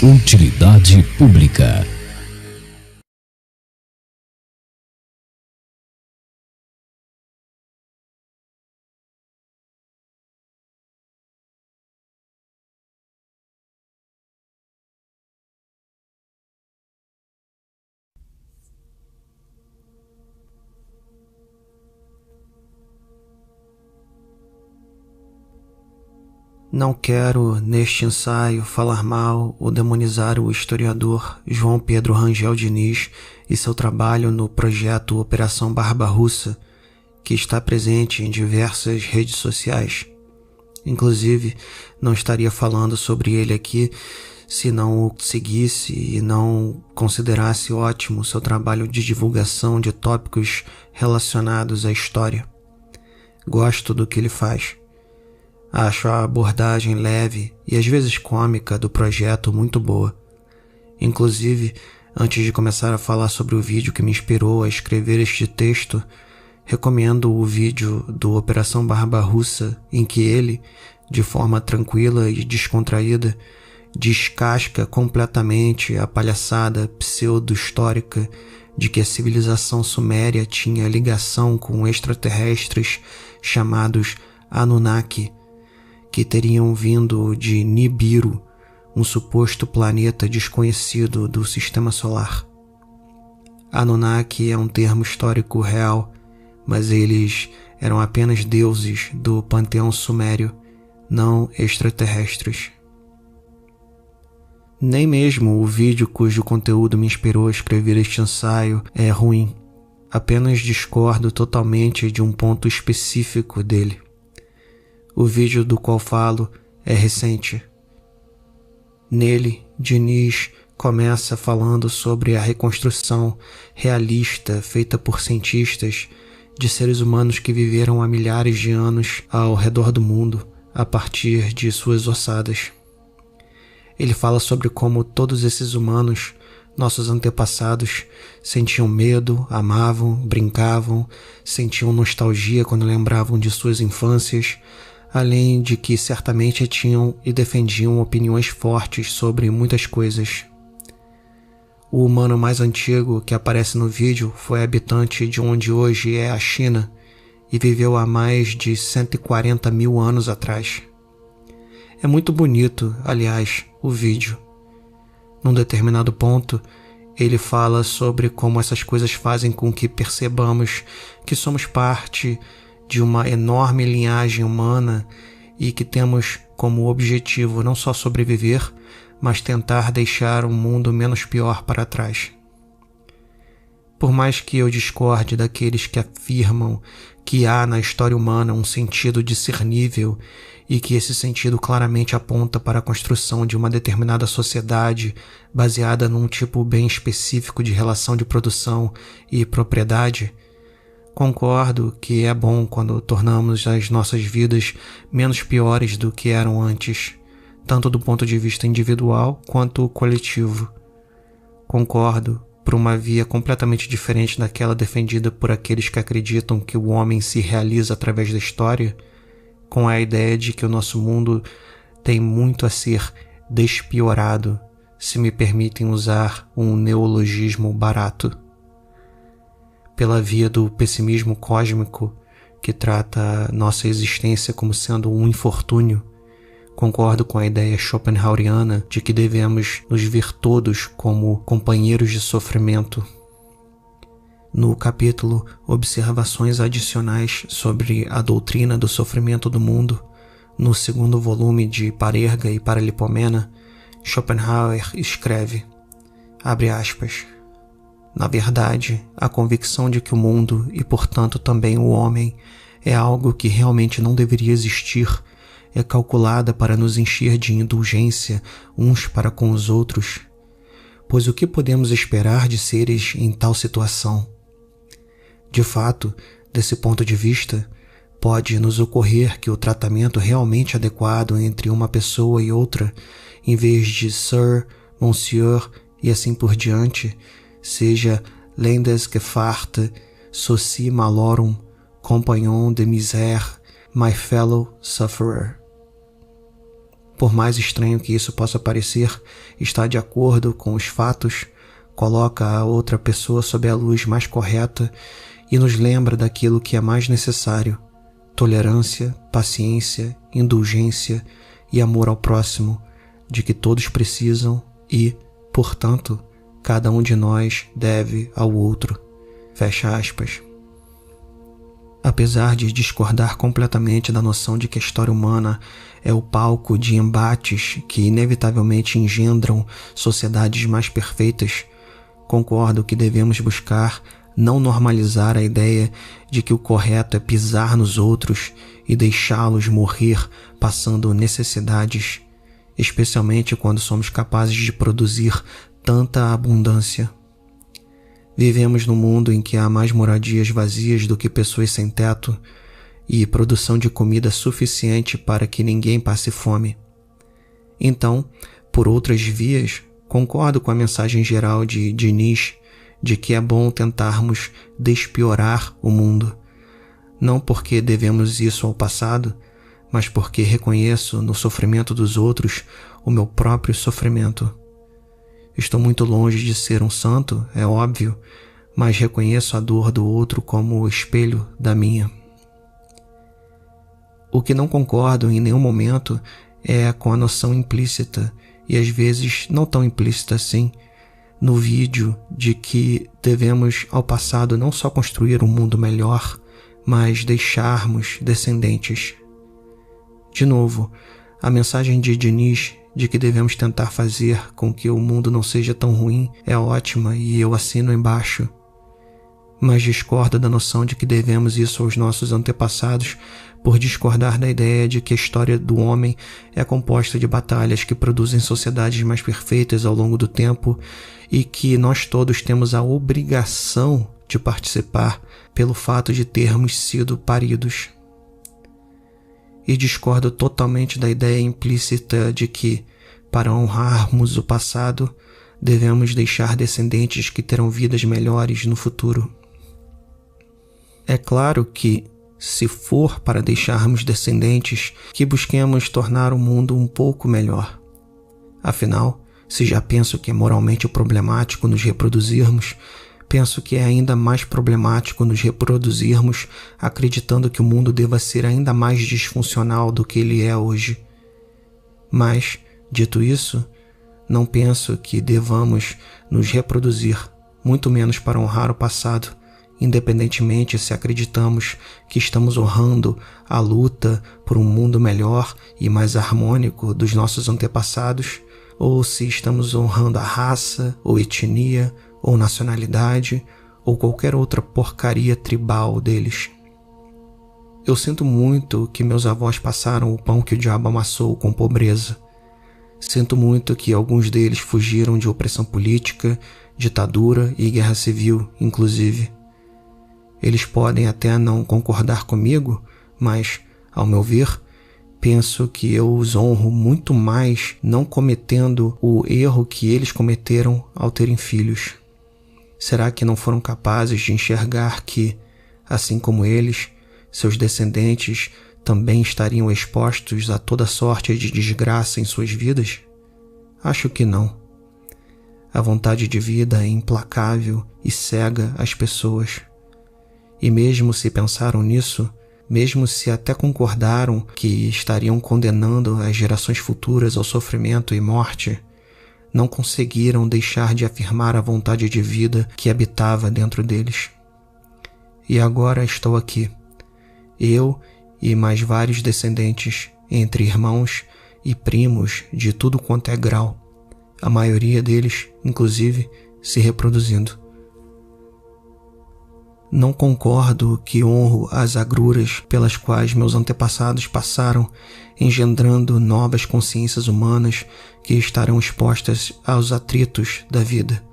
Utilidade pública. Não quero, neste ensaio, falar mal ou demonizar o historiador João Pedro Rangel Diniz e seu trabalho no projeto Operação Barbarussa, que está presente em diversas redes sociais. Inclusive, não estaria falando sobre ele aqui se não o seguisse e não considerasse ótimo seu trabalho de divulgação de tópicos relacionados à história. Gosto do que ele faz. Acho a abordagem leve e às vezes cômica do projeto muito boa. Inclusive, antes de começar a falar sobre o vídeo que me inspirou a escrever este texto, recomendo o vídeo do Operação Barbarussa, em que ele, de forma tranquila e descontraída, descasca completamente a palhaçada pseudo-histórica de que a civilização suméria tinha ligação com extraterrestres chamados Anunnaki, que teriam vindo de Nibiru, um suposto planeta desconhecido do Sistema Solar. Anunnaki é um termo histórico real, mas eles eram apenas deuses do panteão sumério, não extraterrestres. Nem mesmo o vídeo cujo conteúdo me inspirou a escrever este ensaio é ruim, apenas discordo totalmente de um ponto específico dele. O vídeo do qual falo é recente. Nele, Diniz começa falando sobre a reconstrução realista feita por cientistas de seres humanos que viveram há milhares de anos ao redor do mundo a partir de suas ossadas. Ele fala sobre como todos esses humanos, nossos antepassados, sentiam medo, amavam, brincavam, sentiam nostalgia quando lembravam de suas infâncias, além de que certamente tinham e defendiam opiniões fortes sobre muitas coisas. O humano mais antigo que aparece no vídeo foi habitante de onde hoje é a China e viveu há mais de 140 mil anos atrás. É muito bonito, aliás, o vídeo. Num determinado ponto, ele fala sobre como essas coisas fazem com que percebamos que somos parte de uma enorme linhagem humana e que temos como objetivo não só sobreviver, mas tentar deixar um mundo menos pior para trás. Por mais que eu discorde daqueles que afirmam que há na história humana um sentido discernível e que esse sentido claramente aponta para a construção de uma determinada sociedade baseada num tipo bem específico de relação de produção e propriedade, concordo que é bom quando tornamos as nossas vidas menos piores do que eram antes, tanto do ponto de vista individual quanto coletivo. Concordo por uma via completamente diferente daquela defendida por aqueles que acreditam que o homem se realiza através da história, com a ideia de que o nosso mundo tem muito a ser despiorado, se me permitem usar um neologismo barato. Pela via do pessimismo cósmico, que trata nossa existência como sendo um infortúnio, concordo com a ideia schopenhaueriana de que devemos nos ver todos como companheiros de sofrimento. No capítulo Observações Adicionais sobre a Doutrina do Sofrimento do Mundo, no segundo volume de Parerga e Paralipomena, Schopenhauer escreve, abre aspas, na verdade, a convicção de que o mundo, e portanto também o homem, é algo que realmente não deveria existir, é calculada para nos encher de indulgência uns para com os outros. Pois o que podemos esperar de seres em tal situação? De fato, desse ponto de vista, pode nos ocorrer que o tratamento realmente adequado entre uma pessoa e outra, em vez de Sir, Monsieur e assim por diante, seja Landesgefahrte, Soci Malorum, Compagnon de Misère, My Fellow Sufferer. por mais estranho que isso possa parecer, está de acordo com os fatos, coloca a outra pessoa sob a luz mais correta e nos lembra daquilo que é mais necessário: tolerância, paciência, indulgência e amor ao próximo, de que todos precisam e, portanto, cada um de nós deve ao outro. Fecha aspas. Apesar de discordar completamente da noção de que a história humana é o palco de embates que inevitavelmente engendram sociedades mais perfeitas, concordo que devemos buscar não normalizar a ideia de que o correto é pisar nos outros e deixá-los morrer passando necessidades, especialmente quando somos capazes de produzir tanta abundância. Vivemos num mundo em que há mais moradias vazias do que pessoas sem teto e produção de comida suficiente para que ninguém passe fome. Então, por outras vias, concordo com a mensagem geral de Diniz de que é bom tentarmos despiorar o mundo, não porque devemos isso ao passado, mas porque reconheço no sofrimento dos outros o meu próprio sofrimento. Estou muito longe de ser um santo, é óbvio, mas reconheço a dor do outro como o espelho da minha. O que não concordo em nenhum momento é com a noção implícita, e às vezes não tão implícita assim, no vídeo de que devemos ao passado não só construir um mundo melhor, mas deixarmos descendentes. De novo, a mensagem de Diniz de que devemos tentar fazer com que o mundo não seja tão ruim é ótima e eu assino embaixo, mas discordo da noção de que devemos isso aos nossos antepassados por discordar da ideia de que a história do homem é composta de batalhas que produzem sociedades mais perfeitas ao longo do tempo e que nós todos temos a obrigação de participar pelo fato de termos sido paridos. E discordo totalmente da ideia implícita de que, para honrarmos o passado, devemos deixar descendentes que terão vidas melhores no futuro. É claro que, se for para deixarmos descendentes, que busquemos tornar o mundo um pouco melhor. Afinal, se já penso que é moralmente problemático nos reproduzirmos, penso que é ainda mais problemático nos reproduzirmos acreditando que o mundo deva ser ainda mais disfuncional do que ele é hoje. Mas, dito isso, não penso que devamos nos reproduzir, muito menos para honrar o passado, independentemente se acreditamos que estamos honrando a luta por um mundo melhor e mais harmônico dos nossos antepassados, ou se estamos honrando a raça, ou etnia, ou nacionalidade, ou qualquer outra porcaria tribal deles. Eu sinto muito que meus avós passaram o pão que o diabo amassou com pobreza. Sinto muito que alguns deles fugiram de opressão política, ditadura e guerra civil, inclusive. Eles podem até não concordar comigo, mas, ao meu ver, penso que eu os honro muito mais não cometendo o erro que eles cometeram ao terem filhos. Será que não foram capazes de enxergar que, assim como eles, seus descendentes também estariam expostos a toda sorte de desgraça em suas vidas? Acho que não. A vontade de vida é implacável e cega as pessoas. E mesmo se pensaram nisso, mesmo se até concordaram que estariam condenando as gerações futuras ao sofrimento e morte, não conseguiram deixar de afirmar a vontade de vida que habitava dentro deles. E agora estou aqui, eu e mais vários descendentes, entre irmãos e primos de tudo quanto é grau, a maioria deles, inclusive, se reproduzindo. Não concordo que honro as agruras pelas quais meus antepassados passaram, engendrando novas consciências humanas que estarão expostas aos atritos da vida.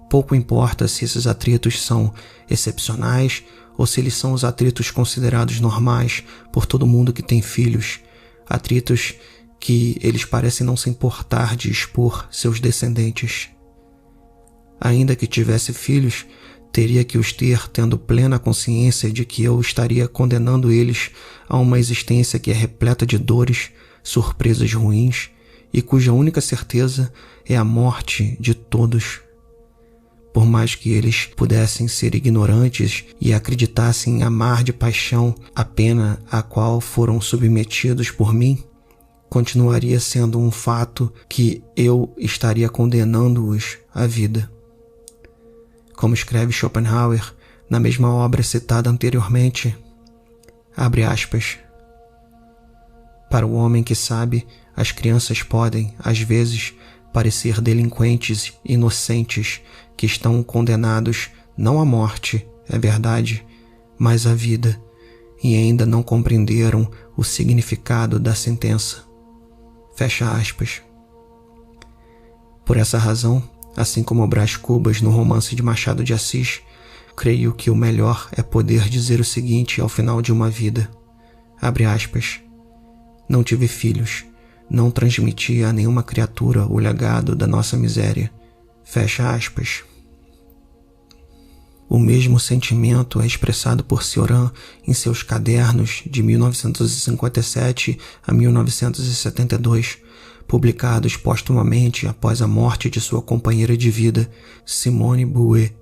Pouco importa se esses atritos são excepcionais ou se eles são os atritos considerados normais por todo mundo que tem filhos, atritos que eles parecem não se importar de expor seus descendentes. Ainda que tivesse filhos, teria que os ter tendo plena consciência de que eu estaria condenando eles a uma existência que é repleta de dores, surpresas ruins e cuja única certeza é a morte de todos. Por mais que eles pudessem ser ignorantes e acreditassem amar de paixão a pena a qual foram submetidos por mim, continuaria sendo um fato que eu estaria condenando-os à vida. Como escreve Schopenhauer na mesma obra citada anteriormente, abre aspas, para o homem que sabe, as crianças podem, às vezes, parecer delinquentes inocentes que estão condenados não à morte, é verdade, mas à vida, e ainda não compreenderam o significado da sentença. Fecha aspas. Por essa razão, assim como Brás Cubas no romance de Machado de Assis, creio que o melhor é poder dizer o seguinte ao final de uma vida. Abre aspas. Não tive filhos, não transmiti a nenhuma criatura o legado da nossa miséria. Fecha aspas. O mesmo sentimento é expressado por Cioran em seus cadernos de 1957 a 1972, publicados póstumamente após a morte de sua companheira de vida, Simone Bouet.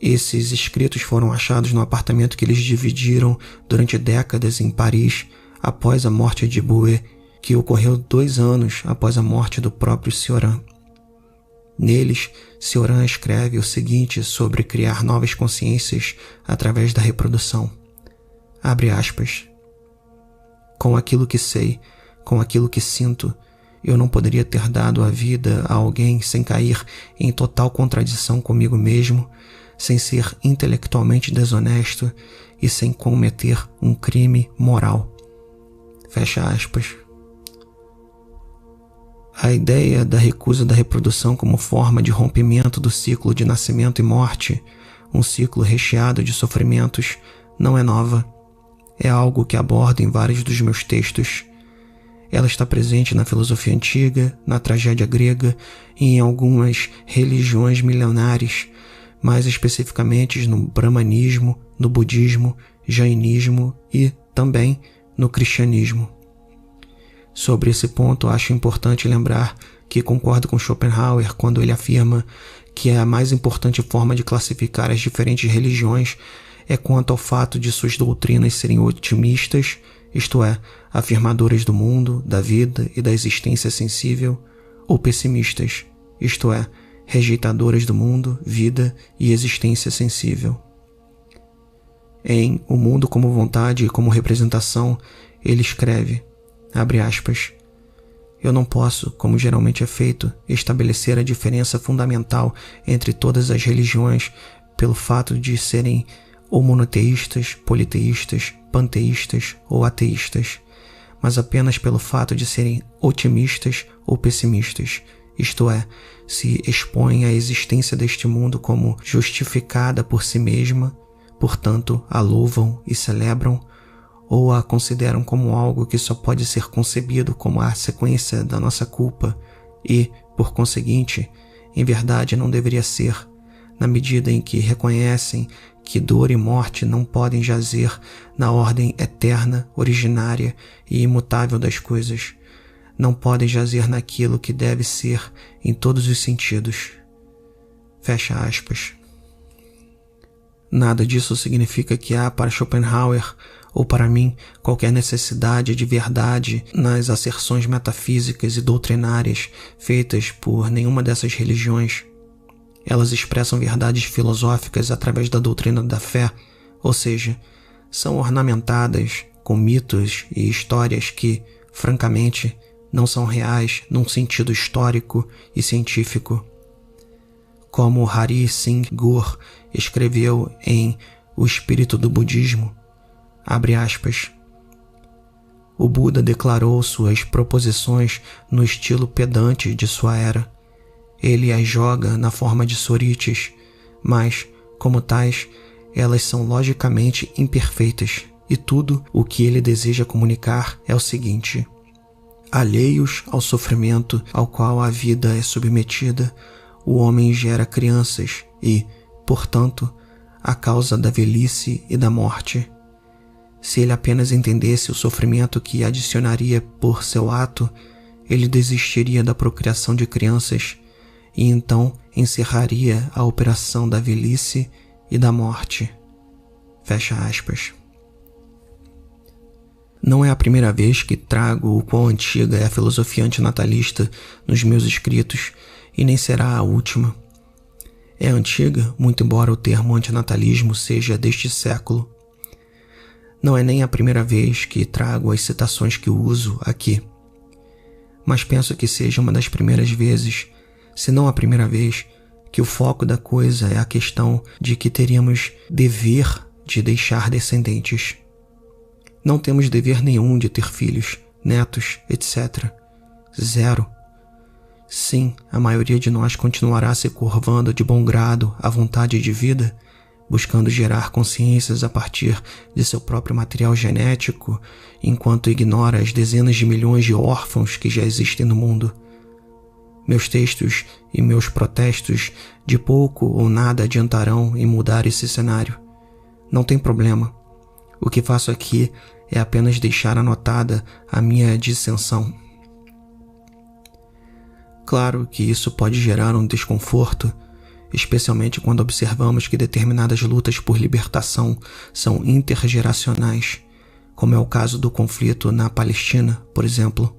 Esses escritos foram achados no apartamento que eles dividiram durante décadas em Paris, após a morte de Bouet, que ocorreu 2 anos após a morte do próprio Cioran. Neles, Cioran escreve o seguinte sobre criar novas consciências através da reprodução. Abre aspas. Com aquilo que sei, com aquilo que sinto, eu não poderia ter dado a vida a alguém sem cair em total contradição comigo mesmo, sem ser intelectualmente desonesto e sem cometer um crime moral. Fecha aspas. A ideia da recusa da reprodução como forma de rompimento do ciclo de nascimento e morte, um ciclo recheado de sofrimentos, não é nova. É algo que abordo em vários dos meus textos. Ela está presente na filosofia antiga, na tragédia grega e em algumas religiões milenares, mais especificamente no brahmanismo, no budismo, jainismo e também no cristianismo. Sobre esse ponto, acho importante lembrar que concordo com Schopenhauer quando ele afirma que a mais importante forma de classificar as diferentes religiões é quanto ao fato de suas doutrinas serem otimistas, isto é, afirmadoras do mundo, da vida e da existência sensível, ou pessimistas, isto é, rejeitadoras do mundo, vida e existência sensível. Em O Mundo como Vontade e como Representação, ele escreve, abre aspas, eu não posso, como geralmente é feito, estabelecer a diferença fundamental entre todas as religiões pelo fato de serem ou monoteístas, politeístas, panteístas ou ateístas, mas apenas pelo fato de serem otimistas ou pessimistas, isto é, se expõem à existência deste mundo como justificada por si mesma, portanto a louvam e celebram, ou a consideram como algo que só pode ser concebido como a sequência da nossa culpa e, por conseguinte, em verdade não deveria ser, na medida em que reconhecem que dor e morte não podem jazer na ordem eterna, originária e imutável das coisas, não podem jazer naquilo que deve ser em todos os sentidos. Fecha aspas. Nada disso significa que há para Schopenhauer ou para mim qualquer necessidade de verdade nas asserções metafísicas e doutrinárias feitas por nenhuma dessas religiões. Elas expressam verdades filosóficas através da doutrina da fé, ou seja, são ornamentadas com mitos e histórias que, francamente, não são reais num sentido histórico e científico. Como Hari Singh Gur escreveu em O Espírito do Budismo, abre aspas, o Buda declarou suas proposições no estilo pedante de sua era. Ele as joga na forma de sorites, mas, como tais, elas são logicamente imperfeitas, e tudo o que ele deseja comunicar é o seguinte: alheios ao sofrimento ao qual a vida é submetida, o homem gera crianças e, portanto, a causa da velhice e da morte. Se ele apenas entendesse o sofrimento que adicionaria por seu ato, ele desistiria da procriação de crianças e então encerraria a operação da velhice e da morte. Fecha aspas. Não é a primeira vez que trago o quão antiga é a filosofia antinatalista nos meus escritos, e nem será a última. É antiga, muito embora o termo antinatalismo seja deste século. Não é nem a primeira vez que trago as citações que uso aqui, mas penso que seja uma das primeiras vezes, se não a primeira vez, que o foco da coisa é a questão de que teríamos dever de deixar descendentes. Não temos dever nenhum de ter filhos, netos, etc. Zero. Sim, a maioria de nós continuará se curvando de bom grado à vontade de vida, buscando gerar consciências a partir de seu próprio material genético, enquanto ignora as dezenas de milhões de órfãos que já existem no mundo. Meus textos e meus protestos de pouco ou nada adiantarão em mudar esse cenário. Não tem problema. O que faço aqui é apenas deixar anotada a minha dissensão. Claro que isso pode gerar um desconforto, especialmente quando observamos que determinadas lutas por libertação são intergeracionais, como é o caso do conflito na Palestina, por exemplo.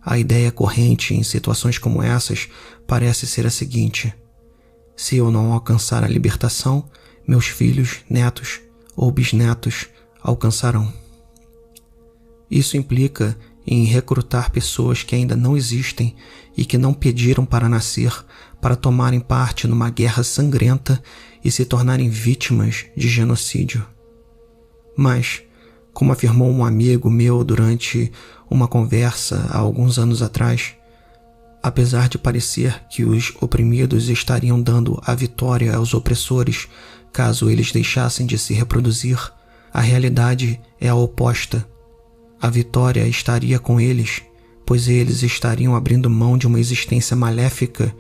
A ideia corrente em situações como essas parece ser a seguinte: se eu não alcançar a libertação, meus filhos, netos ou bisnetos alcançarão. Isso implica em recrutar pessoas que ainda não existem e que não pediram para nascer, para tomarem parte numa guerra sangrenta e se tornarem vítimas de genocídio. Mas, como afirmou um amigo meu durante uma conversa há alguns anos atrás, apesar de parecer que os oprimidos estariam dando a vitória aos opressores caso eles deixassem de se reproduzir, a realidade é a oposta. A vitória estaria com eles, pois eles estariam abrindo mão de uma existência maléfica,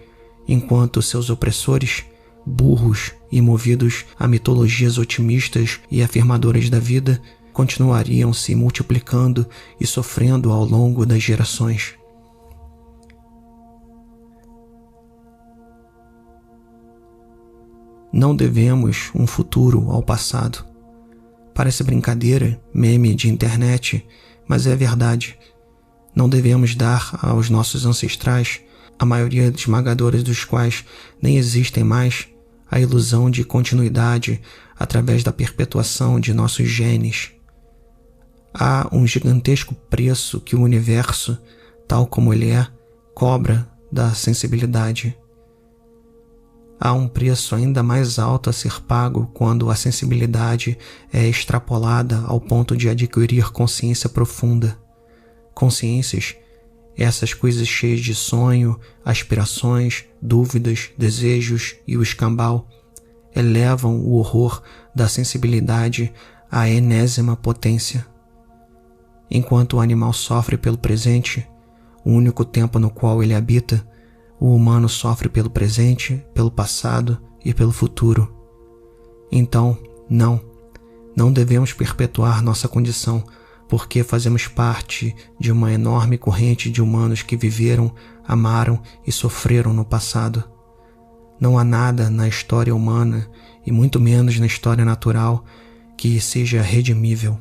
enquanto seus opressores, burros e movidos a mitologias otimistas e afirmadoras da vida, continuariam se multiplicando e sofrendo ao longo das gerações. Não devemos um futuro ao passado. Parece brincadeira, meme de internet, mas é verdade. Não devemos dar aos nossos ancestrais, a maioria esmagadora dos quais nem existem mais, a ilusão de continuidade através da perpetuação de nossos genes. Há um gigantesco preço que o universo, tal como ele é, cobra da sensibilidade. Há um preço ainda mais alto a ser pago quando a sensibilidade é extrapolada ao ponto de adquirir consciência profunda. Consciências, essas coisas cheias de sonho, aspirações, dúvidas, desejos e o escambau, elevam o horror da sensibilidade à enésima potência. Enquanto o animal sofre pelo presente, o único tempo no qual ele habita, o humano sofre pelo presente, pelo passado e pelo futuro. Então, não devemos perpetuar nossa condição, porque fazemos parte de uma enorme corrente de humanos que viveram, amaram e sofreram no passado. Não há nada na história humana, e muito menos na história natural, que seja redimível.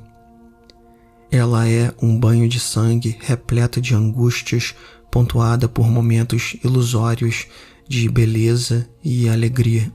Ela é um banho de sangue repleto de angústias, pontuada por momentos ilusórios de beleza e alegria.